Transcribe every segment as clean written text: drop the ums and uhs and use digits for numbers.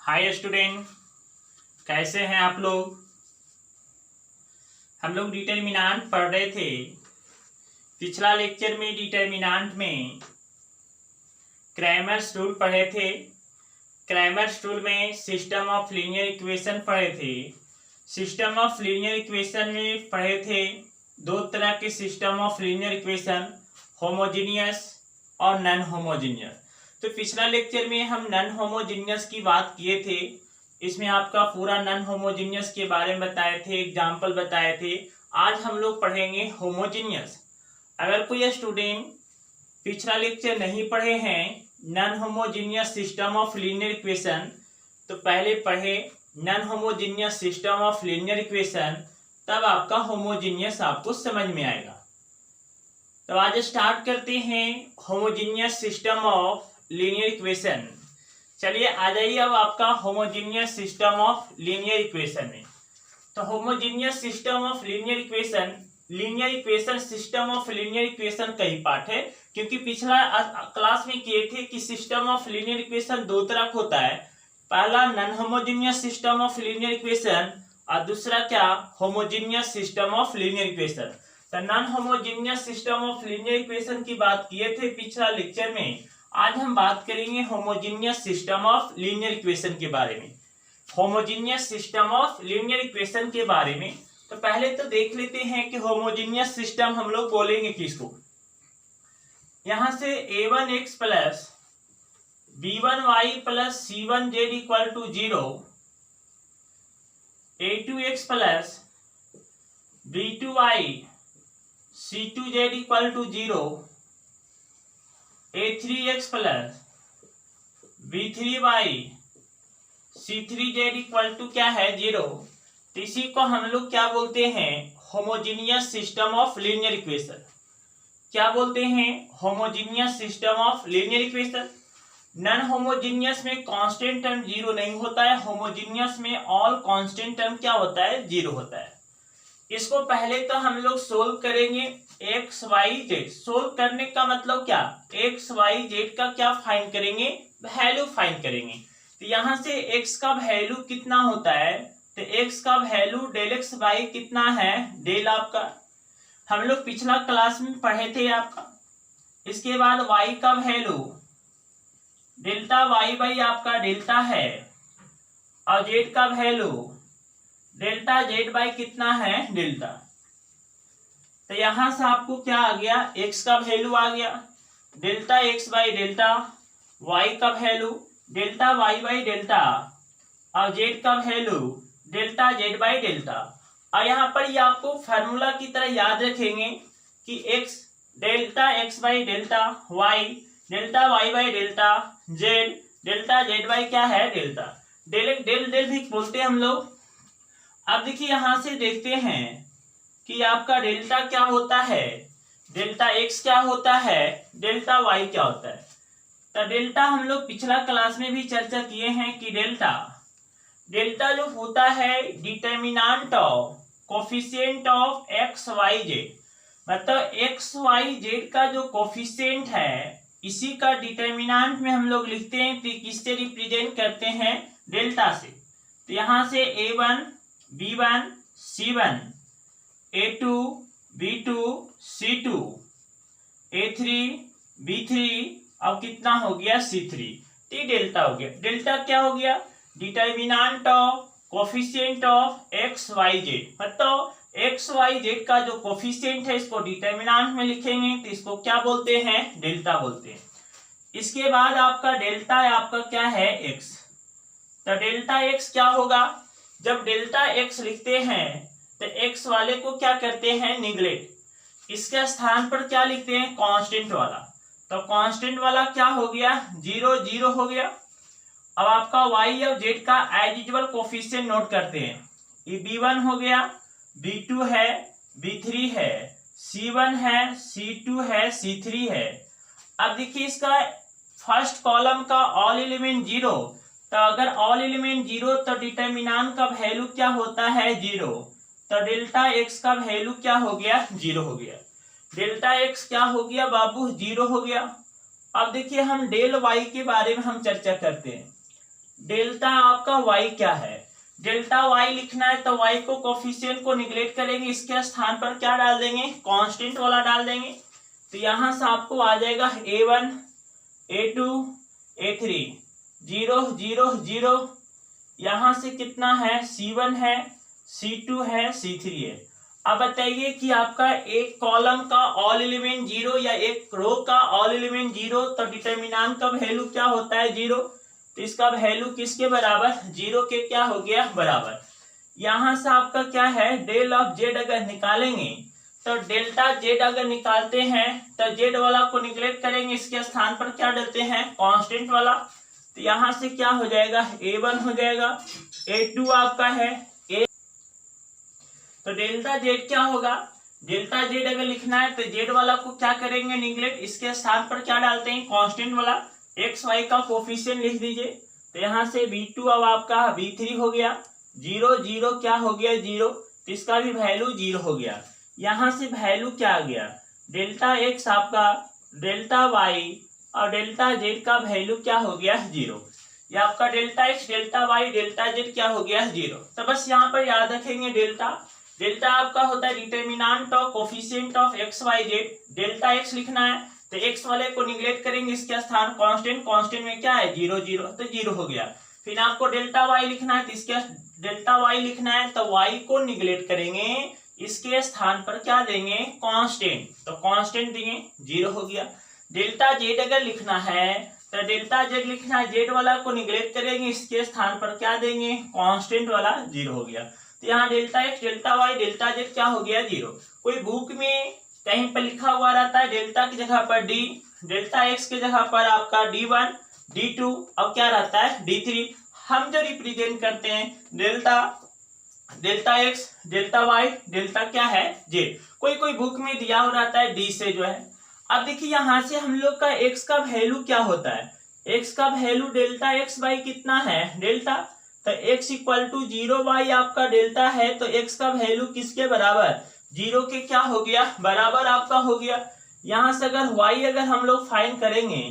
Hi student, कैसे हैं आप लोग। हम लोग डिटरमिनेंट पढ़ रहे थे। पिछला लेक्चर में डिटरमिनेंट में क्रैमर्स रूल पढ़े थे। क्रैमर्स रूल में सिस्टम ऑफ लीनियर इक्वेशन पढ़े थे। सिस्टम ऑफ लीनियर इक्वेशन में पढ़े थे दो तरह के system of linear equation, homogeneous और नॉन होमोजीनियस। तो पिछला लेक्चर में हम नॉन होमोजीनियस की बात किए थे। इसमें आपका पूरा नॉन होमोजीनियस के बारे में बताए थे, एग्जाम्पल बताए थे। आज हम लोग पढ़ेंगे होमोजीनियस। अगर कोई स्टूडेंट पिछला लेक्चर नहीं पढ़े हैं non homogeneous system of linear equation, तो पहले पढ़े non homogeneous system of linear equation, तब आपका होमोजीनियस आपको समझ में आएगा। तो आज स्टार्ट करते हैं homogeneous system of linear equation. चलिए आ जाइए अब आपका homogeneous system of linear equation में। तो homogeneous system of linear equation, linear equation system of linear equation का ही पार्ट है, क्योंकि पिछला क्लास में किए थे कि सिस्टम ऑफ लीनियर इक्वेशन दो तरह का होता है। पहला non homogeneous system of linear equation और दूसरा क्या, homogeneous system of linear equation. तो non homogeneous system of linear equation की बात किए थे पिछला लेक्चर में। आज हम बात करेंगे homogeneous system of linear equation के बारे में। Homogeneous system of linear equation के बारे में तो पहले तो देख लेते हैं कि होमोजीनियस सिस्टम हम लोग बोलेंगे किसको। यहां से a1x plus b1y plus c1z equal to 0, a2x plus b2y c2z equal to 0, a3x plus b3y c3z equal to क्या है 0। तो इसी को हम लोग क्या बोलते हैं, homogeneous system of linear equation. क्या बोलते हैं, homogeneous system of linear equation. Non homogeneous में कांस्टेंट टर्म 0 नहीं होता है, होमोजीनियस में ऑल कांस्टेंट टर्म क्या होता है, 0 होता है। इसको पहले तो हम लोग सोल्व करेंगे एक्स वाई जेड। सोल्व करने का मतलब क्या, एक्स वाई जेड का क्या फाइंड करेंगे, वैल्यू फाइंड करेंगे। तो यहाँ से एक्स का वैल्यू कितना होता है, तो एक्स का वैल्यू डेल एक्स वाई कितना है, डेल आपका हम लोग पिछला क्लास में पढ़े थे आपका। इसके बाद वाई का वैल्यू डेल्टा वाई बाई आपका डेल्टा है, और जेड का वैल्यू डेल्टा जेड बाई कितना है, डेल्टा। तो यहां से आपको क्या आ गया, एक्स का वैल्यू आ गया delta x by delta, y का value delta y by delta, और जेड का value delta z by delta. और यहाँ पर ये आपको फार्मूला की तरह याद रखेंगे कि x delta x by delta, y delta y by delta, z delta z by क्या है, डेल्टा। डेल डेल डेल भी बोलते हैं हम लोग। अब देखिए यहां से देखते हैं कि आपका डेल्टा क्या होता है, डेल्टा एक्स क्या होता है, डेल्टा वाई क्या होता है। तो डेल्टा हम लोग पिछला क्लास में भी चर्चा किए हैं कि डेल्टा जो होता है determinant of coefficient of x y z, मतलब एक्स वाई जेड का जो कोफिशिएंट है इसी का डिटर्मिनेंट में हम लोग लिखते हैं। तो किससे रिप्रेजेंट करते हैं, डेल्टा से। तो यहां से a1 b1 c1, a2 b2 c2, a3 b3, अब कितना हो गया c3। तो डेल्टा हो गया। डेल्टा क्या हो गया, determinant of coefficient of x y z, मतलब एक्स वाई जेड का जो कोफिशिएंट है इसको डिटर्मिनेंट में लिखेंगे तो इसको क्या बोलते हैं, डेल्टा बोलते हैं। इसके बाद आपका डेल्टा आपका क्या है, एक्स। तो डेल्टा एक्स क्या होगा, जब डेल्टा एक्स लिखते हैं तो एक्स वाले को क्या करते हैं, निगलेक्ट। इसके स्थान पर क्या लिखते हैं, कांस्टेंट वाला। तो कांस्टेंट वाला क्या हो गया, 0 0 हो गया। अब आपका वाई और जेड का एज यूजुअल कोफिशिएंट नोट करते हैं। ये b1 हो गया, b2 है, b3 है, c1 है, c2 है, c3 है। अब देखिए इसका फर्स्ट कॉलम का ऑल एलिमेंट 0, तो अगर ऑल एलिमेंट 0 तो डिटर्मिनेंट का वैल्यू क्या होता है, 0। तो डेल्टा एक्स का वैल्यू क्या हो गया, 0 हो गया। डेल्टा एक्स क्या हो गया बाबू, 0 हो गया। अब देखिए हम डेल वाई के बारे में हम चर्चा करते हैं। डेल्टा आपका y क्या है, डेल्टा y लिखना है तो y को कोफिशिएंट को निगलेक्ट करेंगे, इसके स्थान पर क्या डाल देंगे, कांस्टेंट वाला डाल देंगे। तो यहां से आपको आ जाएगा a1 a2 a3 0 0 0, यहां से कितना है c1 है c2 है c3 है। अब बताइए कि आपका एक कॉलम का ऑल एलिमेंट 0 या एक रो का ऑल एलिमेंट 0, तो डिटर्मिनेंट का वैल्यू क्या होता है 0, तो इसका वैल्यू किसके बराबर, 0 के क्या हो गया बराबर। यहां से आपका क्या है डेल ऑफ जेड अगर निकालेंगे तो डेल्टा जेड अगर निकालते हैं तो जेड वाला को निगलेक्ट करेंगे, इसके स्थान पर क्या डालते हैं कांस्टेंट वाला। तो यहां से क्या हो जाएगा a1 हो जाएगा, a2 आपका है a, तो डेल्टा जेड क्या होगा, डेल्टा जेड अगर लिखना है तो जेड वाला को क्या करेंगे निगलेक्ट, इसके स्थान पर क्या डालते हैं कांस्टेंट वाला, एक्स वाई का कोफिशिएंट लिख दीजिए। तो यहाँ से v2 अब आपका v3 हो गया, 0 0 क्या हो गया 0, तो इसका भी वैल्यू 0 हो गया। यहाँ से वैल्यू क्या आ गया, डेल्टा एक्स आपका डेल्टा वाई और डेल्टा जेड का वैल्यू क्या हो गया 0। ये आपका delta x delta y delta z क्या हो गया 0। तो बस यहाँ पर याद रखेंगे डेल्टा, डेल्टा आपका होता है determinant of coefficient of x y z, delta x लिखना है तो एक्स वाले को निगलेक्ट करेंगे, इसके स्थान कांस्टेंट, कांस्टेंट में क्या है 0 0, तो 0 हो गया। फिर आपको डेल्टा वाई लिखना है तो इसके डेल्टा वाई लिखना है तो वाई को निगलेक्ट करेंगे, इसके स्थान पर क्या देंगे कांस्टेंट, तो कांस्टेंट देंगे 0 हो गया। डेल्टा जेड अगर लिखना है तो डेल्टा जेड लिखना है, जेड वाला को निगलेक्ट करेंगे, इसके स्थान पर क्या देंगे कांस्टेंट वाला 0 हो गया। तो यहाँ delta x delta y delta z क्या हो गया 0। कोई बुक में कहीं पर लिखा हुआ रहता है डेल्टा की जगह पर डी, डेल्टा एक्स की जगह पर आपका d1 d2 और क्या रहता है d3। हम जो रिप्रेजेंट करते हैं delta delta x delta y delta क्या है जेड, कोई कोई बुक में दिया हुआ रहता है डी से जो है। अब देखिए यहाँ से हम लोग का एक्स का वैल्यू क्या होता है, एक्स का वैल्यू डेल्टा एक्स वाई कितना है डेल्टा, तो x इक्वल टू 0 वाई आपका डेल्टा है, तो x का वैल्यू किसके बराबर 0 के क्या हो गया बराबर आपका हो गया। यहां से अगर y अगर हम लोग फाइंड करेंगे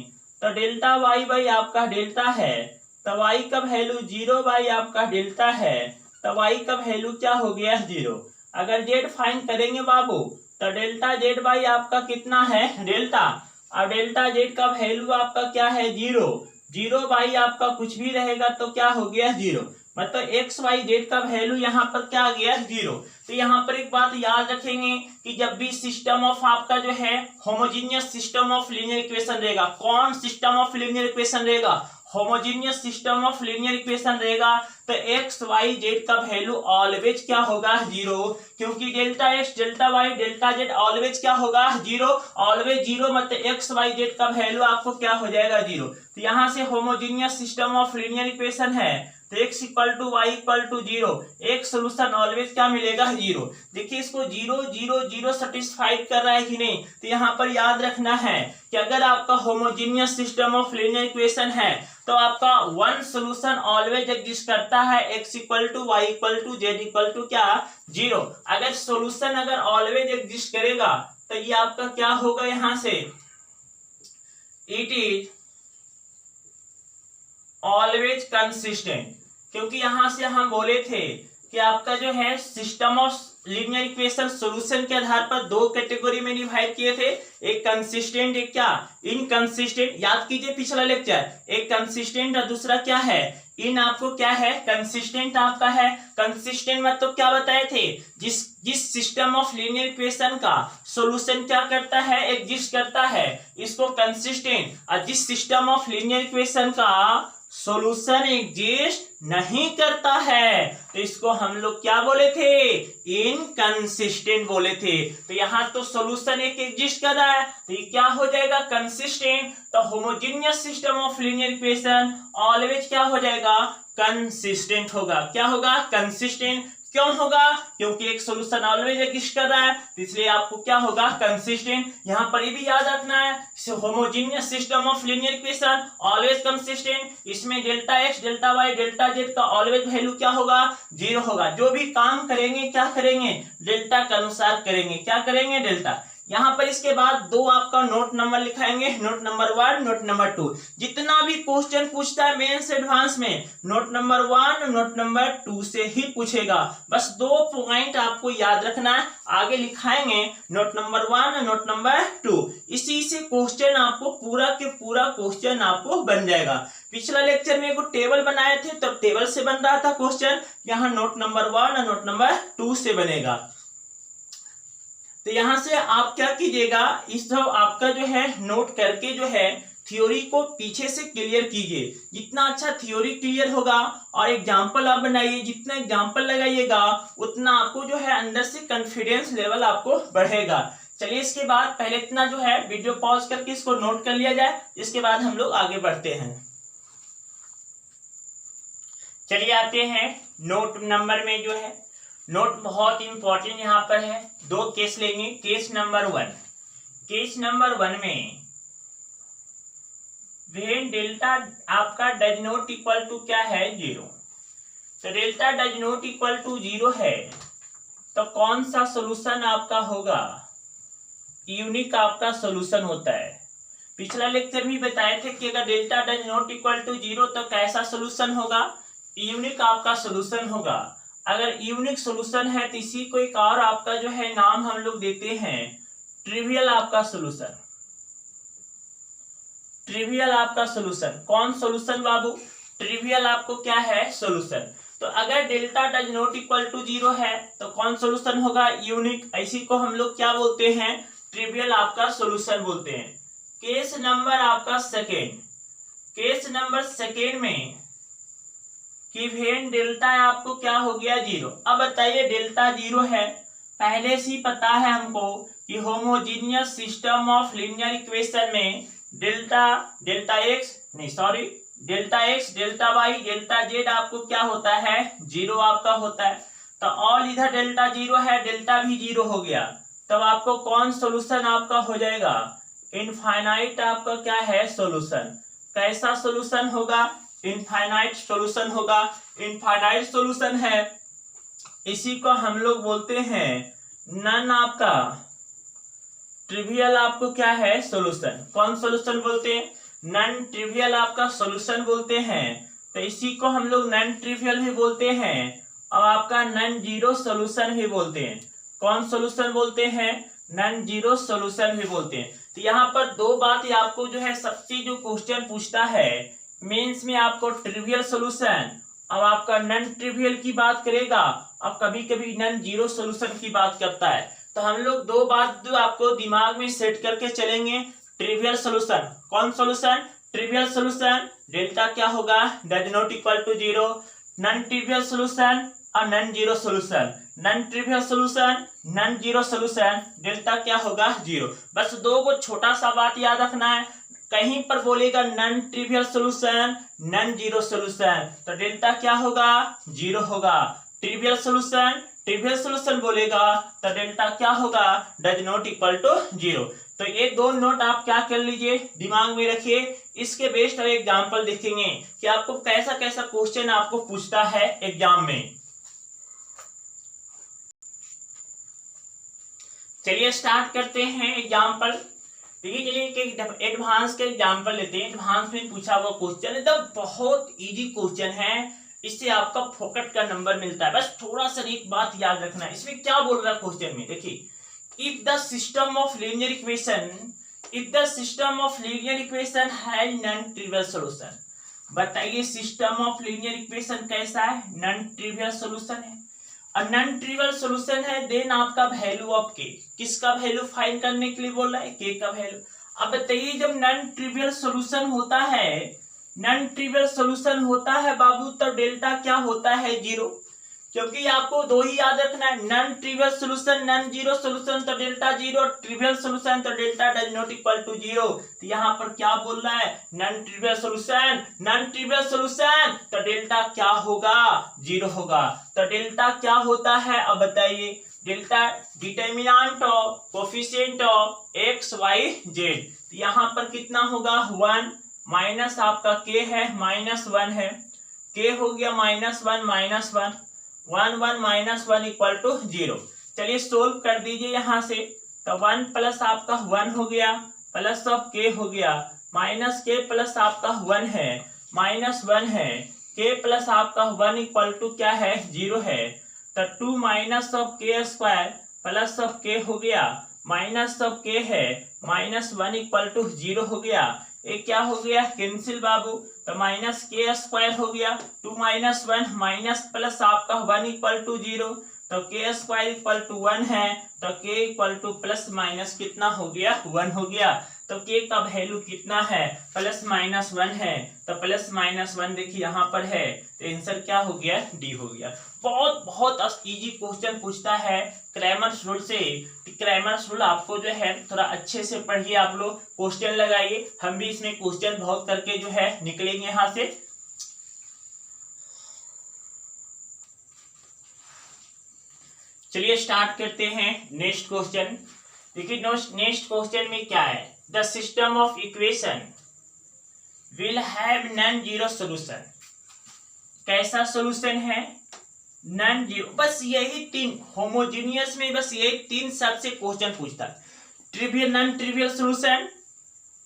तो डेल्टा वाई बाई आपका डेल्टा है, तो y का वैल्यू 0 बाई आपका डेल्टा है, तो y का वैल्यू क्या हो गया 0। अगर z फाइंड करेंगे बाबू तो डेल्टा जेड बाई आपका कितना है डेल्टा, और डेल्टा जेड का वैल्यू आपका क्या है 0, 0 बाई आपका कुछ भी रहेगा तो क्या हो गया 0, मतलब एक्स वाई जेड का वैल्यू यहाँ पर क्या आ गया 0। तो यहाँ पर एक बात याद रखेंगे कि जब भी सिस्टम ऑफ आपका जो है homogeneous system of linear equation रहेगा, कौन सिस्टम ऑफ लीनियर इक्वेशन रहेगा, homogeneous system of linear equation रहेगा, तो एक्स वाई जेड का वैल्यू ऑलवेज क्या होगा 0, क्योंकि delta x delta y delta z always क्या होगा 0, ऑलवेज 0, मतलब एक्स वाई जेड का वैल्यू आपको क्या हो जाएगा 0। तो यहाँ से homogeneous system of linear equation है तो x equal to y equal to 0, एक सोल्यूशन ऑलवेज क्या मिलेगा 0। देखिए इसको 0 0 0 सेटिस्फाइड कर रहा है कि नहीं, तो यहाँ पर याद रखना है कि अगर आपका homogeneous system of linear equation है तो आपका वन सोल्यूशन ऑलवेज एग्जिस्ट करता है, x equal to y equal to z equal to क्या 0। अगर सोल्यूशन अगर ऑलवेज एग्जिस्ट करेगा तो ये आपका क्या होगा, यहां से इट इज ऑलवेज कंसिस्टेंट, क्योंकि यहां से हम बोले थे कि आपका जो है system of linear equation solution के आधार पर दो कैटेगरी में डिवाइड किए थे, एक कंसिस्टेंट एक क्या इनकंसिस्टेंट। याद कीजिए पिछला लेक्चर, एक कंसिस्टेंट और दूसरा क्या है इन, आपको क्या है कंसिस्टेंट आपका है। कंसिस्टेंट मतलब क्या बताए थे, जिस सिस्टम ऑफ लीनियर इक्वेशन का सॉल्यूशन क्या करता है एग्जिस्ट करता है, इसको कंसिस्टेंट, और जिस सिस्टम ऑफ लीनियर इक्वेशन का सॉल्यूशन एग्जिस्ट नहीं करता है तो इसको हम लोग क्या बोले थे इनकंसिस्टेंट बोले थे। तो यहाँ तो सॉल्यूशन एक एग्जिस्ट कर रहा है तो ये क्या हो जाएगा कंसिस्टेंट, तो homogeneous system of linear equation always क्या हो जाएगा कंसिस्टेंट होगा। क्या होगा कंसिस्टेंट, क्यों होगा क्योंकि एक सॉल्यूशन ऑलवेज एग्जिस्ट कर रहा है तो इसलिए आपको क्या होगा कंसिस्टेंट। यहाँ पर ये भी याद रखना है homogeneous system of linear equation always consistent, इसमें delta x delta y delta z का ऑलवेज वैल्यू क्या होगा 0 होगा। जो भी काम करेंगे क्या करेंगे डेल्टा के अनुसार करेंगे, क्या करेंगे डेल्टा। यहाँ पर इसके बाद दो आपका नोट नंबर लिखाएंगे, नोट नंबर 1, नोट नंबर 2। जितना भी क्वेश्चन पूछता है मेंस एडवांस में नोट नंबर 1, नोट नंबर 2 से ही पूछेगा। बस 2 पॉइंट आपको याद रखना है, आगे लिखाएंगे नोट नंबर 1, नोट नंबर 2। इसी से क्वेश्चन आपको पूरा के पूरा क्वेश्चन आपको बन जाएगा। पिछला लेक्चर में एक टेबल बनाए थे, तो टेबल से बन रहा था क्वेश्चन, यहाँ नोट नंबर 1 और नोट नंबर 2 से बनेगा। तो यहां से आप क्या कीजिएगा, इस सब आपका जो है नोट करके जो है थ्योरी को पीछे से क्लियर कीजिए। जितना अच्छा थ्योरी क्लियर होगा और एग्जाम्पल आप बनाइए, जितना एग्जाम्पल लगाइएगा उतना आपको जो है अंदर से कॉन्फिडेंस लेवल आपको बढ़ेगा। चलिए इसके बाद पहले इतना जो है वीडियो पॉज करके इसको नोट कर लिया जाए, इसके बाद हम लोग आगे बढ़ते हैं। चलिए आते हैं नोट नंबर में जो है नोट बहुत इंपॉर्टेंट यहाँ पर है। 2 केस लेंगे। केस नंबर 1, केस नंबर 1 में व्हेन डेल्टा आपका डज नॉट इक्वल टू क्या है 0, तो delta does not equal to 0 है तो कौन सा सोल्यूशन आपका होगा, यूनिक आपका सोल्यूशन होता है। पिछला लेक्चर में बताए थे कि अगर delta does not equal to 0 तो कैसा सोल्यूशन होगा, यूनिक आपका सोल्यूशन होगा। अगर यूनिक सोल्यूशन है तो इसी को एक और आपका जो है नाम हम लोग देते हैं ट्रिवियल आपका सोल्यूशन। ट्रिवियल आपका सोल्यूशन कौन सोल्यूशन बाबू, ट्रिवियल आपको क्या है सोल्यूशन। तो अगर delta does not equal to 0 है तो कौन सोल्यूशन होगा, यूनिक, इसी को हम लोग क्या बोलते हैं ट्रिवियल आपका सोल्यूशन बोलते हैं। केस नंबर आपका सेकेंड, केस नंबर सेकेंड में कि वेन डेल्टा आपको क्या हो गया 0। अब बताइए डेल्टा 0 है, पहले से ही पता है हमको कि homogeneous system of linear equation में delta x delta y delta z आपको क्या होता है 0 आपका होता है। तो ऑल इधर डेल्टा 0 है, डेल्टा भी 0 हो गया, तब आपको कौन सोल्यूशन आपका हो जाएगा, इनफाइनाइट आपका क्या है सोल्यूशन। कैसा सोल्यूशन होगा, इनफाइनाइट सोल्यूशन होगा। इनफाइनाइट सोल्यूशन है, इसी को हम लोग बोलते हैं नन आपका ट्रिवियल आपको क्या है सोल्यूशन। कौन सोल्यूशन बोलते हैं, नन ट्रिवियल आपका सोल्यूशन बोलते हैं। तो इसी को हम लोग नन ट्रिवियल भी बोलते हैं और आपका नन जीरो सोल्यूशन भी बोलते हैं। कौन सोल्यूशन बोलते हैं, नन जीरो सोल्यूशन भी बोलते हैं। तो यहाँ पर 2 बात आपको जो है सबसे जो क्वेश्चन पूछता है मेंस में आपको ट्रिवियल सॉल्यूशन अब आपका नन ट्रिवियल की बात करेगा और कभी कभी नन जीरो सॉल्यूशन की बात करता है। तो हम लोग 2 बात जो आपको दिमाग में सेट करके चलेंगे। ट्रिवियल सॉल्यूशन, कौन सॉल्यूशन, ट्रिवियल सॉल्यूशन डेल्टा क्या होगा does not equal to 0। Non trivial solution और non zero solution, non trivial solution non zero solution delta क्या होगा 0। बस 2 को छोटा सा बात याद रखना है, कहीं पर बोलेगा non trivial solution non zero solution तो डेल्टा क्या होगा 0 होगा। ट्रिवियल सॉल्यूशन बोलेगा तो डेल्टा क्या होगा डज नॉट इक्वल टू 0। तो ये 2 नोट आप क्या कर लीजिए दिमाग में रखिए। इसके बेस्ड और एग्जाम्पल देखेंगे कि आपको कैसा कैसा क्वेश्चन आपको पूछता है एग्जाम में। चलिए स्टार्ट करते हैं एग्जाम्पल। देखिए चलिए एडवांस का एग्जाम्पल लेते हैं। एडवांस में पूछा हुआ क्वेश्चन एकदम बहुत इजी क्वेश्चन है, इससे आपका फोकट का नंबर मिलता है। बस थोड़ा सा एक बात याद रखना है, इसमें क्या बोल रहा है क्वेश्चन में। देखिए if the system of linear equation has non trivial solution. बताइए सिस्टम ऑफ लीनियर इक्वेशन कैसा है, नॉन ट्रिवियल सॉल्यूशन है। और नॉन ट्रिवियल सॉल्यूशन है देन आपका वैल्यू ऑफ के, किसका वैल्यू फाइंड करने के लिए बोल रहा है, के का वैल्यू। अब बताइए जब नॉन ट्रिवियल सॉल्यूशन होता है, नॉन ट्रिवियल सॉल्यूशन होता है बाबू तो डेल्टा क्या होता है 0, क्योंकि आपको 2 ही याद रखना है, non trivial solution non zero solution तो डेल्टा 0, ट्रिवियल सॉल्यूशन तो delta does not equal to 0। तो यहाँ पर क्या बोल रहा है नॉन ट्रिवियल सॉल्यूशन तो डेल्टा क्या होगा 0 होगा। तो डेल्टा क्या होता है अब बताइए, delta determinant of coefficient of x y z. तो यहाँ पर कितना होगा 1 माइनस आपका के है -1 है, के हो गया -1 -1 1 1 -1 इक्वल टू 0। चलिए सोल्व कर दीजिए यहाँ से। तो 1 प्लस आपका 1 हो गया, प्लस ऑफ के हो गया, माइनस के प्लस आपका 1 है, माइनस 1 है, के प्लस आपका 1 इक्वल टू क्या है 0 है। तो 2 माइनस ऑफ के स्क्वायर प्लस ऑफ के हो गया, माइनस ऑफ के है, माइनस 1 इक्वल टू 0 हो गया। एक क्या हो गया कैंसिल बाबू, तो माइनस के स्क्वायर हो गया, 2 माइनस 1 माइनस प्लस आपका 1 इक्वल टू 0, तो के स्क्वायर इक्वल टू 1 है, तो के इक्वल टू प्लस माइनस कितना हो गया 1 हो गया। तो के का वैल्यू कितना है प्लस माइनस 1 है, तो प्लस माइनस 1 देखिए यहाँ पर है, तो आंसर क्या हो गया डी हो गया। बहुत बहुत इजी क्वेश्चन पूछता है क्रैमर्स रूल से। क्रैमर्स रूल आपको जो है थोड़ा अच्छे से पढ़िए, आप लोग क्वेश्चन लगाइए, हम भी इसमें क्वेश्चन बहुत करके जो है निकलेंगे यहाँ से। चलिए स्टार्ट करते हैं नेक्स्ट क्वेश्चन। देखिए नेक्स्ट क्वेश्चन में क्या है, the system of equation will have non zero solution. कैसा सोल्यूशन है नॉन जीरो, बस यही तीन होमोजीनियस में बस यही तीन सबसे क्वेश्चन पूछता है, trivial non trivial solution,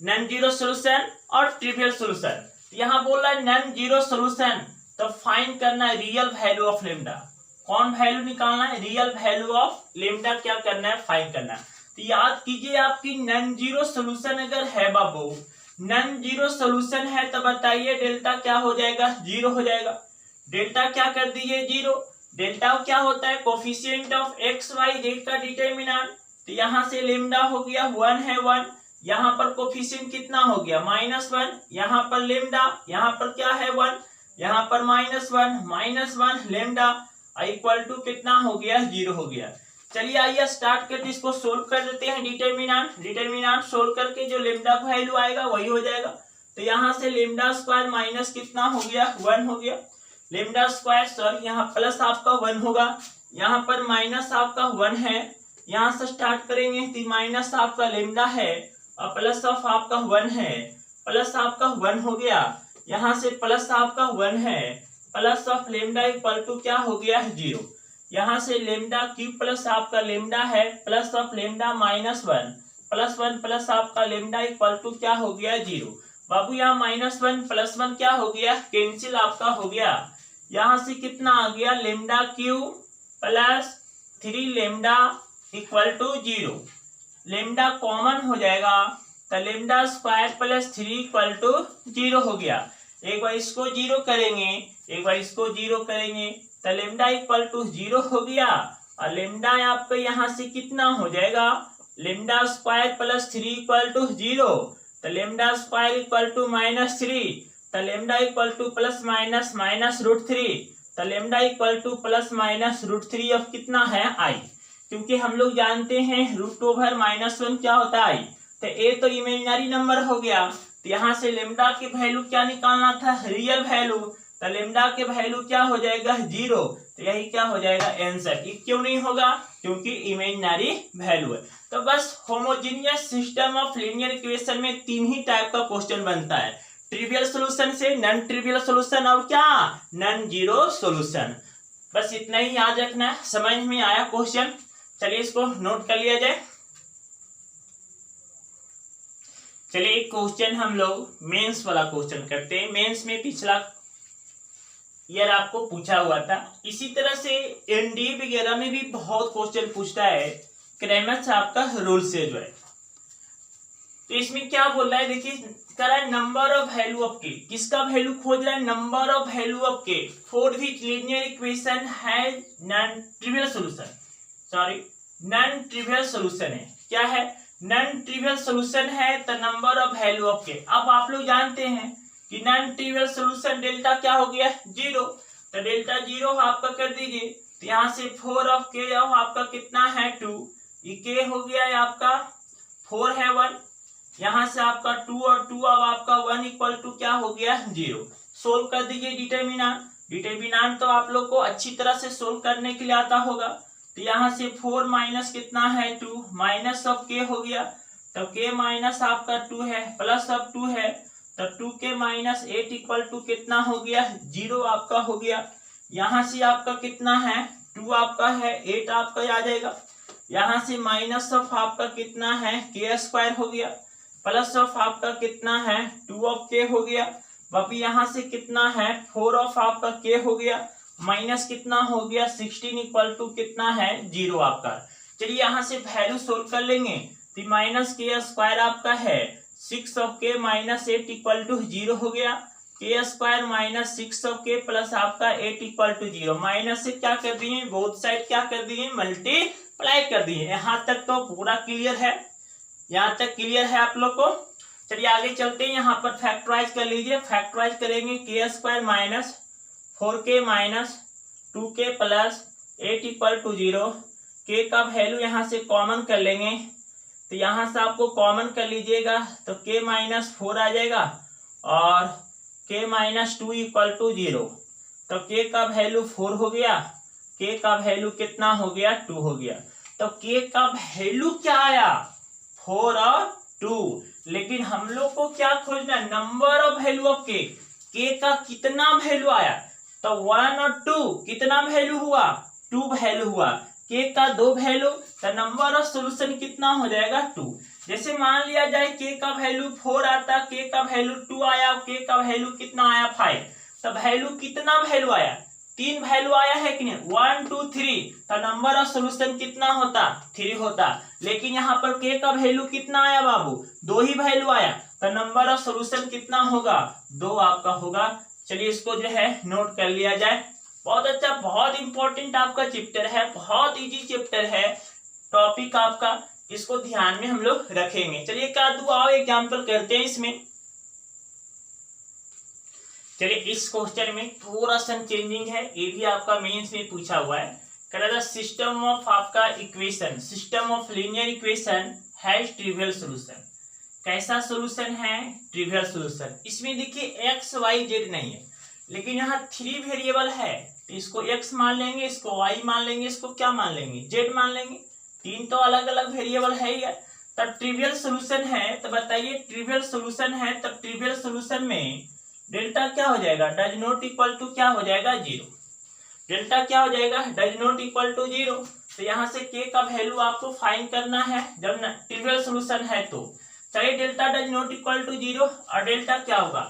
non zero solution और ट्रिवियल सोल्यूशन। यहाँ बोल रहा है नॉन जीरो सोल्यूशन, तो फाइंड करना है रियल वैल्यू ऑफ लेम्डा। कौन वैल्यू निकालना है, रियल वैल्यू ऑफ लेम्डा क्या करना है फाइंड करना है। तो याद कीजिए आपकी नॉन जीरो सोल्यूशन अगर है बाबू, नॉन जीरो सोल्यूशन है तो बताइए डेल्टा क्या हो जाएगा 0 हो जाएगा। डेल्टा क्या कर दीजिए 0, डेल्टा क्या होता है coefficient of x y z का डिटरमिनेंट। तो यहाँ से लेम्डा हो गया 1 है 1, यहाँ पर कोफिशिएंट कितना हो गया -1, यहाँ पर लेम्डा, यहाँ पर क्या है 1, यहाँ पर -1 लेम्डा इक्वल टू कितना हो गया 0 हो गया। चलिए आइए स्टार्ट करते इसको सोल्व कर देते हैं। डिटरमिनेंट सोल्व करके जो लेम्डा का वैल्यू आएगा वही हो जाएगा। तो यहाँ से लेम्डा स्क्वायर माइनस कितना हो गया 1 हो गया, लेम्डा स्क्वायर सॉरी यहाँ प्लस आपका 1 होगा, यहाँ पर माइनस आपका 1 है, यहाँ से स्टार्ट करेंगे तो माइनस आपका लेम्डा है और प्लस ऑफ आपका 1 है, प्लस आपका 1 हो गया, यहाँ से प्लस आपका 1 है, plus of lambda equal to क्या हो गया 0। यहाँ से लेम्डा क्यूब प्लस आपका लेम्डा है, plus of lambda -1 plus 1 plus आपका लेम्डा इक्वल टू क्या हो गया 0। बाबू यहाँ -1 प्लस 1 क्या हो गया कैंसिल आपका हो गया। यहाँ से कितना आ गया lambda cube plus 3 lambda equal to 0, lambda common हो जाएगा तो lambda square plus 3 equal to 0 हो गया। एक बार इसको 0 करेंगे, एक बार इसको 0 करेंगे तो लेम्डा इक्वल टू 0 हो गया और लेम्डा आपका यहाँ से कितना हो जाएगा lambda square plus 3 equal to 0, तो लेम्डा स्क्वायर इक्वल टू -3, तो lambda equal to plus minus √3, तो lambda equal to plus minus √3 of कितना है i, क्योंकि हम लोग जानते हैं √1 क्या होता है i, तो a तो इमेजिनरी नंबर हो गया। तो यहाँ से लेम्डा की वैल्यू क्या निकालना था रियल वैल्यू, तो लेम्डा के वैल्यू क्या हो जाएगा 0, तो यही क्या हो जाएगा आंसर। ये क्यों नहीं होगा क्योंकि इमेजिनरी वैल्यू है। तो बस homogeneous system of linear equation में 3 ही टाइप का क्वेश्चन बनता है, ट्रिवियल सॉल्यूशन से नॉन ट्रिवियल सॉल्यूशन और क्या नॉन जीरो सॉल्यूशन। बस इतना ही याद रखना है, समझ में आया क्वेश्चन। चलिए इसको नोट कर लिया जाए। चलिए एक क्वेश्चन हम लोग मेंस वाला क्वेश्चन करते हैं। मेंस में पिछला ईयर आपको पूछा हुआ था, इसी तरह से एनडीए वगैरह में भी बहुत क्वेश्चन पूछता है क्रैमर्स आपका रूल से जो है। तो इसमें क्या बोल रहा है देखिए, कह रहा है नंबर ऑफ वैल्यू ऑफ के, किसका वैल्यू खोज रहा है नंबर ऑफ वैल्यू ऑफ के for which linear equation has non trivial solution, sorry non trivial solution है। क्या है नॉन ट्रिवियल सॉल्यूशन है तो नंबर ऑफ वैल्यू ऑफ के। अब आप लोग जानते हैं कि नॉन ट्रिवियल सॉल्यूशन डेल्टा क्या हो गया 0, तो डेल्टा 0 आपका कर दीजिए, तो यहाँ से 4 ऑफ के आपका कितना है 2, ये के हो गया है आपका 4 है 1, यहाँ से आपका 2 और 2 अब आपका 1 इक्वल टू क्या हो गया 0। सोल्व कर दीजिए डिटरमिनेंट तो आप लोग को अच्छी तरह से सोल्व करने के लिए आता होगा। तो यहाँ से 4 माइनस कितना है 2, माइनस ऑफ के हो गया, तो के माइनस आपका 2 है, प्लस ऑफ 2 है, तो 2 के -8 इक्वल टू कितना हो गया 0 आपका हो गया। यहाँ से आपका कितना है 2 आपका है 8 आपका आ जाएगा। यहाँ से माइनस ऑफ आपका कितना है के स्क्वायर हो गया, प्लस ऑफ आपका कितना है 2 ऑफ के हो गया, वापिस यहाँ से कितना है 4 ऑफ आपका के हो गया, माइनस कितना हो गया 16 इक्वल टू कितना है 0 आपका। चलिए यहाँ से वैल्यू सोल्व कर लेंगे, तो माइनस के स्क्वायर आपका है 6 ऑफ के माइनस 8 इक्वल टू 0 हो गया, के स्क्वायर माइनस 6 ऑफ के प्लस आपका 8 इक्वल टू 0, माइनस से क्या कर दिए बोथ साइड क्या कर दिए मल्टीप्लाई कर दिए। यहाँ तक तो पूरा क्लियर है, यहाँ तक क्लियर है आप लोग को। चलिए आगे चलते हैं, यहाँ पर फैक्टराइज कर लीजिए, फैक्टराइज करेंगे k square minus 4k minus 2k plus 8 equal to 0, k का वैल्यू यहाँ से कॉमन कर लेंगे, तो यहाँ से आपको कॉमन कर लीजिएगा तो k माइनस 4 आ जाएगा और k माइनस 2 इक्वल टू 0, तो k का वैल्यू 4 हो गया, k का वैल्यू कितना हो गया 2 हो गया, तो k का वैल्यू क्या आया 4 और 2, लेकिन हम लोग को क्या खोजना number of value of k का कितना वैल्यू आया, तो 1 और 2 कितना वैल्यू हुआ 2 वैल्यू हुआ, k का 2 वैल्यू, तो नंबर ऑफ सॉल्यूशन कितना हो जाएगा 2। जैसे मान लिया जाए k का वैल्यू 4 आता, k का वैल्यू 2 आया, k का वैल्यू कितना आया 5, तो वैल्यू कितना वैल्यू आया 3 वैल्यू आया है कि नहीं 1 2 3, तो नंबर ऑफ सॉल्यूशन कितना होता 3 होता, लेकिन यहाँ पर k का वैल्यू कितना आया बाबू 2 ही वैल्यू आया, तो नंबर ऑफ सॉल्यूशन कितना होगा 2 आपका होगा। चलिए इसको जो है नोट कर लिया जाए। बहुत अच्छा, बहुत इंपॉर्टेंट आपका चैप्टर है, बहुत इजी चैप्टर है टॉपिक आपका, इसको ध्यान में हम लोग रखेंगे। चलिए क्या दो आओ एग्जाम्पल करते हैं इसमें। चलिए इस क्वेश्चन में थोड़ा सा चेंजिंग है, ये भी आपका मेंस में पूछा हुआ है, कह रहा सिस्टम ऑफ आपका equation, system of linear equation has trivial solution. कैसा सॉल्यूशन है ट्रिवियल सॉल्यूशन। इसमें देखिए x y z नहीं है, लेकिन यहाँ 3 वेरिएबल है, तो इसको x मान लेंगे, इसको y मान लेंगे, इसको क्या मान लेंगे z मान लेंगे, 3 तो अलग अलग वेरिएबल है ही है, तब ट्रिवियल सॉल्यूशन है। तो बताइए ट्रिवियल सॉल्यूशन है, तब ट्रिवियल सॉल्यूशन में डेल्टा क्या हो जाएगा डज नॉट इक्वल टू क्या हो जाएगा 0, डेल्टा क्या हो जाएगा डज नॉट इक्वल टू 0। तो यहाँ से k का वैल्यू आपको फाइंड करना है जब ट्रिवियल सॉल्यूशन है तो। चलिए delta does not equal to 0, और डेल्टा क्या होगा,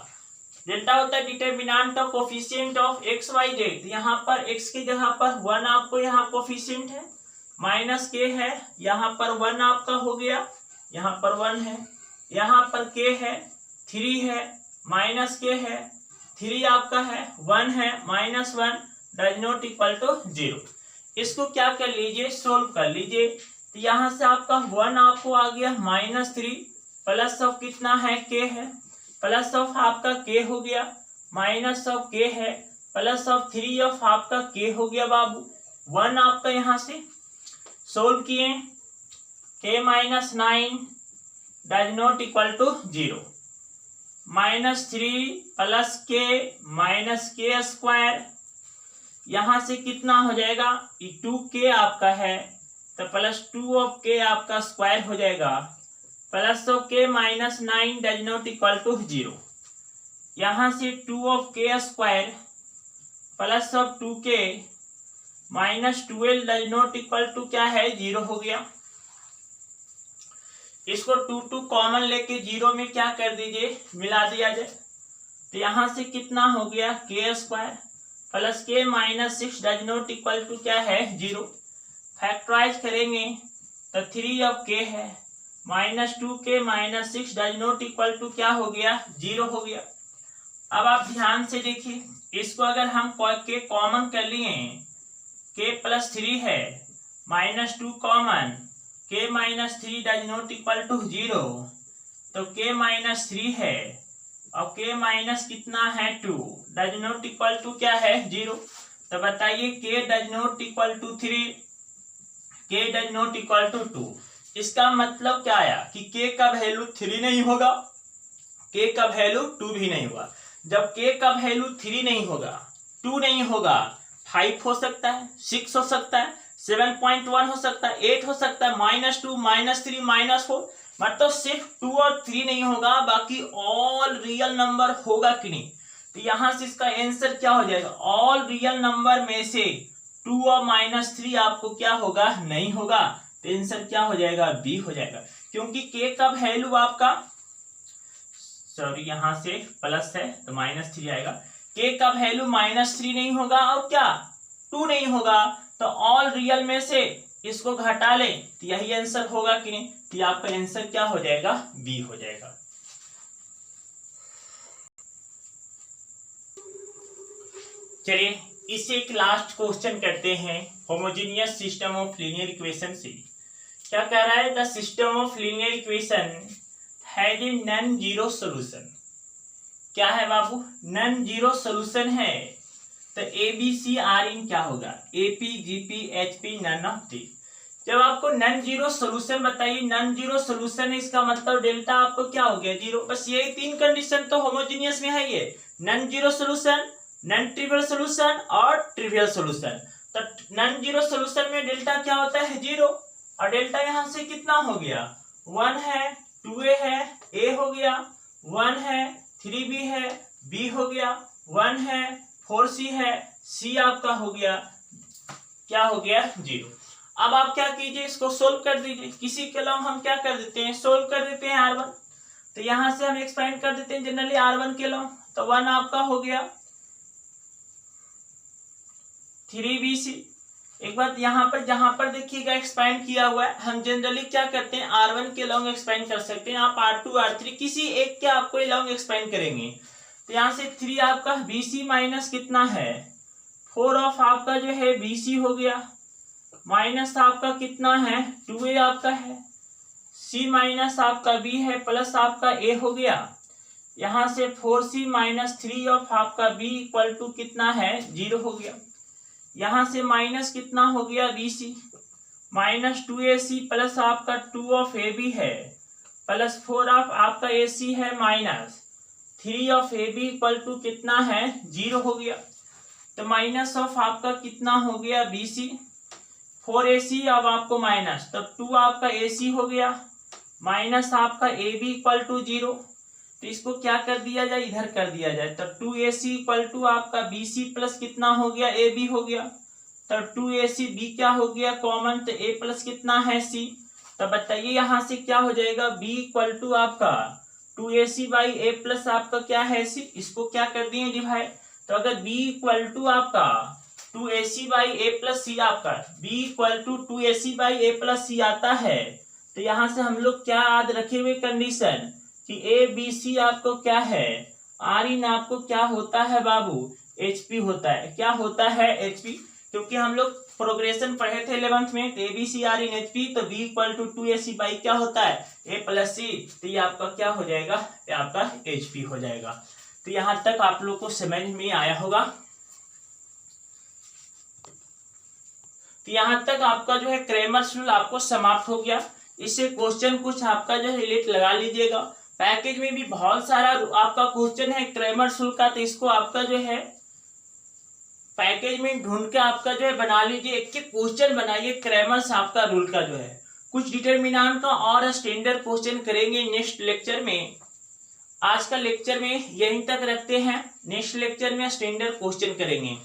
डेल्टा होता है determinant of coefficient of x y z, यहाँ पर x की जगह पर 1 आपको यहाँ कोफिशिएंट है, माइनस k है, यहाँ पर 1 आपका हो गया, यहाँ पर 1 है, यहाँ पर k है 3 है, माइनस k है 3 आपका है, 1 है, minus 1 does not equal to 0। इसको क्या कर लीजिए सोल्व कर लीजिए, तो यहाँ से आपका 1 आपको आ गया माइनस 3, प्लस ऑफ कितना है k है, प्लस ऑफ आपका k हो गया, माइनस ऑफ k है, प्लस ऑफ 3 ऑफ आपका k हो गया बाबू, 1 आपका यहाँ से सोल्व किए, k minus 9 does not equal to 0, minus 3 plus k minus k square, यहाँ से कितना हो जाएगा 2k आपका है, तो प्लस 2 ऑफ k आपका स्क्वायर हो जाएगा, plus of k minus 9 does not equal to 0, यहाँ से 2 of k square plus of 2k minus 12 does not equal to क्या है 0 हो गया। इसको 2 कॉमन लेके 0 में क्या कर दीजिए मिला दिया जाए, तो यहाँ से कितना हो गया k square plus k minus 6 does not equal to क्या है 0, फैक्टराइज करेंगे तो 3 ऑफ k है, minus 2k minus 6 does not equal to क्या हो गया 0 हो गया। अब आप ध्यान से देखिए, इसको अगर हम k कॉमन कर लिए, k प्लस 3 है, minus 2 common, k minus 3 does not equal to 0, तो k माइनस 3 है और k माइनस कितना है 2 डज नॉट इक्वल टू क्या है 0। तो बताइए k does not equal to 3, k does not equal to 2, इसका मतलब क्या आया कि k का वैल्यू 3 नहीं होगा, k का वैल्यू 2 भी नहीं होगा। जब k का वैल्यू 3 नहीं होगा 2 नहीं होगा, 5 हो सकता है, 6 हो सकता है, 7.1 हो सकता है, 8 हो सकता है, माइनस 2 माइनस 3 माइनस 4, मतलब सिर्फ 2 और 3 नहीं होगा, बाकी ऑल रियल नंबर होगा कि नहीं। तो यहाँ से इसका आंसर क्या हो जाएगा, ऑल रियल नंबर में से 2 और माइनस 3 आपको क्या होगा नहीं होगा, तो आंसर क्या हो जाएगा, बी हो जाएगा, क्योंकि के का वैल्यू आपका, सॉरी यहाँ से प्लस है तो -3 आएगा, के का वैल्यू -3 नहीं होगा और क्या 2 नहीं होगा, तो ऑल रियल में से इसको घटा ले तो यही आंसर होगा कि नहीं, तो आपका आंसर क्या हो जाएगा, बी हो जाएगा। चलिए इसे एक लास्ट क्वेश्चन करते हैं homogeneous system of linear equation से। क्या कह रहा है, the system of linear equation has a non zero solution. क्या है बाबू, नॉन जीरो सोल्यूशन है, तो ए बी सी आर इन क्या होगा, A P G P H P none of the. जब आपको नॉन जीरो सोल्यूशन बताइए, नॉन जीरो सोल्यूशन है इसका मतलब डेल्टा आपको क्या हो गया, जीरो। बस ये 3 कंडीशन तो होमोजेनियस में है, ये non zero solution, non trivial solution और ट्रिवियल सोल्यूशन। तो नॉन जीरो सोल्यूशन में डेल्टा क्या होता है, जीरो, और डेल्टा यहाँ से कितना हो गया, 1 है, 2a है, a हो गया, 1 है, 3b है, b हो गया, 1 है, 4c है, c आपका हो गया, क्या हो गया, 0। अब आप क्या कीजिए, इसको सोल्व कर दीजिए, किसी के लॉन्ग हम क्या कर देते हैं, सोल्व कर देते हैं r1, तो यहां से हम एक्सपेंड कर देते हैं जनरली r1 के लॉन्ग, तो 1 आपका हो गया 3bc। एक बात यहाँ पर जहां पर देखिएगा एक्सपेंड किया हुआ है, हम जनरली क्या करते हैं r1 के लॉन्ग एक्सपेंड कर सकते हैं, आप r2 r3 किसी एक के आपको लॉन्ग एक्सपेंड करेंगे, तो यहाँ से 3 आपका bc माइनस कितना है 4 ऑफ आपका जो है bc हो गया, माइनस आपका कितना है 2a आपका है, c माइनस आपका b है, प्लस आपका a हो गया, यहाँ से 4c माइनस 3 ऑफ आपका b इक्वल टू कितना है 0 हो गया, यहाँ से माइनस कितना हो गया bc, माइनस 2ac प्लस आपका 2 ऑफ ab है, प्लस 4 ऑफ आपका ac है, minus 3 of ab equal to कितना है 0 हो गया, तो माइनस ऑफ आपका कितना हो गया bc, 4ac अब आपको माइनस, तो 2 आपका ac हो गया, माइनस आपका ab इक्वल टू 0, तो इसको क्या कर दिया जाए, इधर कर दिया जाए, तो 2ac इक्वल टू आपका bc प्लस कितना हो गया ab हो गया, तो 2ac b क्या हो गया कॉमन, तो a प्लस कितना है c, तो बताइए यहाँ से क्या हो जाएगा, b इक्वल टू आपका 2ac बाई a प्लस आपका क्या है c, इसको क्या कर दिए डिवाइड, तो अगर b इक्वल टू आपका 2ac by a plus c, आपका b equal to 2ac by a plus c आता है, तो यहाँ से हम लोग क्या याद रखे हुए कंडीशन कि ए बी सी आपको क्या है, आर इन आपको क्या होता है बाबू, एचपी होता है, क्या होता है एचपी, क्योंकि हम लोग प्रोग्रेशन पढ़े थे 11th में, a b c are in HP, तो b equal to 2ac by क्या होता है ए प्लस सी, तो ये आपका क्या हो जाएगा, ये आपका एचपी हो जाएगा। तो यहाँ तक आप लोग को समझ में आया होगा, तो यहाँ तक आपका जो है क्रैमर्स रूल आपको समाप्त हो गया। इससे क्वेश्चन कुछ आपका जो है रिलेट लगा लीजिएगा, पैकेज में भी बहुत सारा आपका क्वेश्चन है क्रैमर्स रूल का, तो इसको आपका जो है पैकेज में ढूंढ के आपका जो है बना लीजिए, एक एक क्वेश्चन बनाइए क्रैमर्स आपका रूल का जो है, कुछ डिटरमिनेंट का और स्टैंडर्ड क्वेश्चन करेंगे नेक्स्ट लेक्चर में। आज का लेक्चर में यहीं तक रखते हैं, नेक्स्ट लेक्चर में स्टैंडर्ड क्वेश्चन करेंगे।